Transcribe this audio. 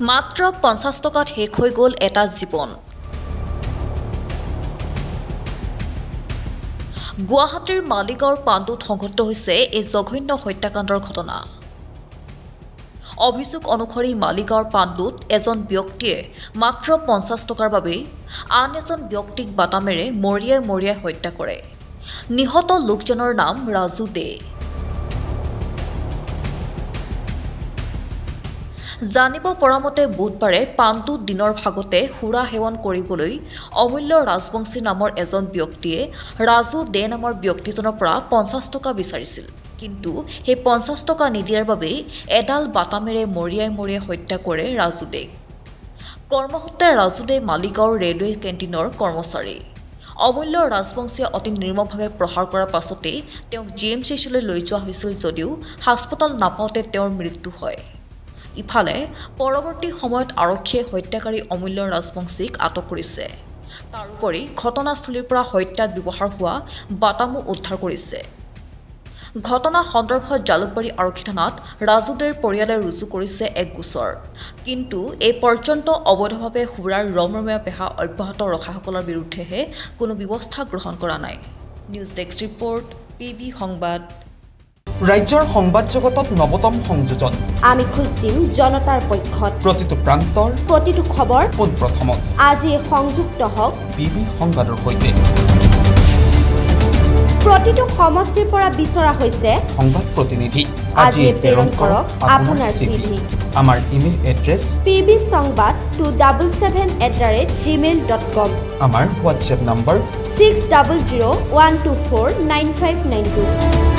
মাত্ৰ 50 টকাত শেষ হৈ গ'ল এটা জীৱন। গুৱাহাটীৰ মালিগাঁৱৰ পাণ্ডুত সংঘটিত হৈছে এই জঘন্য হত্যাকাণ্ডৰ ঘটনা। অভিযোগ অনুসৰি মালিগাঁৱৰ পাণ্ডুত এজন ব্যক্তিয়ে মাত্ৰ 50 টকাৰ বাবে আন এজন ব্যক্তিক বাটামেৰে মৰিয়াই হত্যা কৰে। নিহত লোকজনৰ নাম ৰাজু দে। জানিব পৰা মতে বুধবাৰে পাণ্ডুত দিনৰ ভাগতে সুৰা সেৱন কৰিবলৈ অমূল্য ৰাজবংশী নামৰ এজন ব্যক্তিয়ে ৰাজু দে নামৰ ব্যক্তিজনৰ পৰা 50 টকা বিচাৰিছিল। কিন্তু সেই 50 টকা নিদিয়াৰ বাবে এডাল বাটামেৰে মৰিয়াই হত্যা কৰে ৰাজু দেক। কৰ্মসূত্ৰে ৰাজু দে মালিগাঁৱৰ ৰেলৱে কেণ্টিনৰ কৰ্মচাৰী। অমূল্য ৰাজবংশীয়ে অতি নিৰ্মমভাৱে প্ৰহাৰ কৰাৰ পাছতেই তেওঁক GMCলৈ লৈ যোৱা হৈছিল যদিও হাস্পতাল নাপাওঁতে তেওঁৰ মৃত্যু হয়। ইফালে পৰৱৰ্তী সময়ত আৰক্ষীয়ে হত্যাকাৰী অমূল্য ৰাজবংশীক আটক কৰিছে। তাৰোপৰি ঘটনাস্থলীৰ পৰা হত্যাত ব্যৱহাৰ হোৱা বাটামো উদ্ধাৰ কৰিছে। ঘটনা সন্দৰ্ভত জালুকবাৰী আৰক্ষী থানাত ৰাজু দেৰ পৰিয়ালে ৰুজু কৰিছে এক গোচৰ। কিন্তু এই পৰ্যন্ত অবৈধভাৱে সুৰাৰ ৰমৰমীয়া পেহা অব্যাহত ৰখাসকলৰ বিৰুদ্ধেহে কোনো ব্যৱস্থা গ্ৰহণ কৰা নাই। নিউজ ডেস্ক ৰিপৰ্ট, PB সংবাদ। ৰাজ্যৰ সংবাদ জগতত নৱতম সংযোজন। আমি খোজ দিম জনতাৰ পক্ষত। প্ৰতিটো প্ৰান্তৰ প্ৰতিটো খবৰ পোনপ্ৰথমত। আজি সংযুক্ত হওক PB সংবাদৰ সৈতে। প্ৰতিটো সমষ্টিৰ পৰা বিচৰা হৈছে সংবাদ প্ৰতিনিধি। আজি প্ৰেৰণ কৰক আপোনাৰ CV। আমাৰ ইমেইল এড্ৰেছ pbsongvad277@gmail.com। আমাৰ হোৱাটছএপ নম্বৰ 6001249592।